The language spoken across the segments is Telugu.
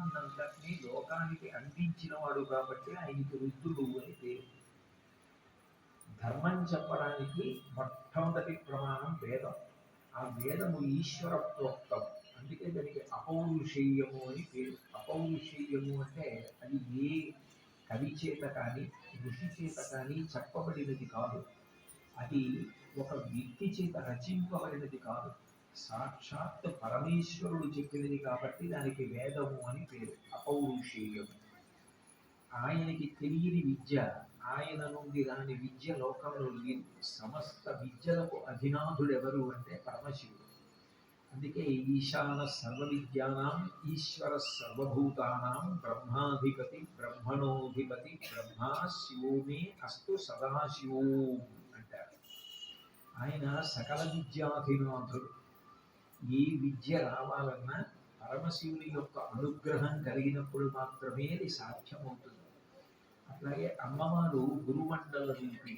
జ్ఞానాన్నంతటినీ లోకానికి అందించినవాడు కాబట్టి ఆయనకి రుద్రుడు అని పేరు. ధర్మం చెప్పడానికి మొట్టమొదటి ప్రమాణం వేదం. ఆ వేదము ఈశ్వర ప్రోక్తం, అందుకే దానికి అపౌరుషేయము అని పేరు. అపౌరుషేయము అంటే అది ఏ కవి చేత కానీ ఋషి చేత కానీ చెప్పబడినది కాదు, అది ఒక వ్యక్తి చేత రచింపబడినది కాదు, సాక్షాత్ పరమేశ్వరుడు చెప్పినది కాబట్టి దానికి వేదము అని పేరు, అపౌరుషేయము. ఆయనకి తెలియని విద్య, ఆయన నుండి రాని విద్య లోకంలో లేదు. సమస్త విద్యలకు అధినాథుడెవరు అంటే పరమశివుడు. అందుకే ఈశాన సర్వ విద్యానాం ఈశ్వర సర్వభూతానాం బ్రహ్మాధిపతి బ్రహ్మణోధిపతి బ్రహ్మా శివో మే అస్తు సదాశివో అంటారు. ఆయన సకల విద్యాధినాథుడు. ఏ విద్య రావాలన్నా పరమశివుని యొక్క అనుగ్రహం కలిగినప్పుడు మాత్రమే అది సాధ్యమవుతుంది. అట్లాగే అమ్మవారు గురుమండల రూపిణి.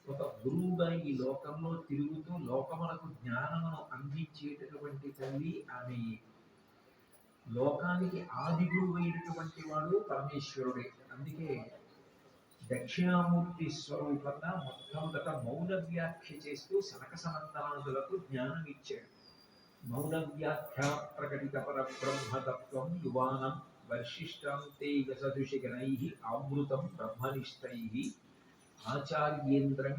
ఒక గురువుగా ఈ లోకంలో తిరుగుతూ లోకములకు జ్ఞానమును అందించేటటువంటి తల్లి ఆమె. లోకానికి ఆది గురువు అయినటువంటి వాడు పరమేశ్వరుడే. అందుకే దక్షిణామూర్తి స్వరూపంగా మొట్టమొదట మౌన వ్యాఖ్య చేస్తూ సనక సనందనాదులకు జ్ఞానం ఇచ్చాడు. మౌన వ్యాఖ్యా ప్రకటిత పరబ్రహ్మతత్వం యువానం వర్షిష్టం తేజసదుషిగణై ఆవృతం బ్రహ్మనిష్టై ఆచార్యేంద్రం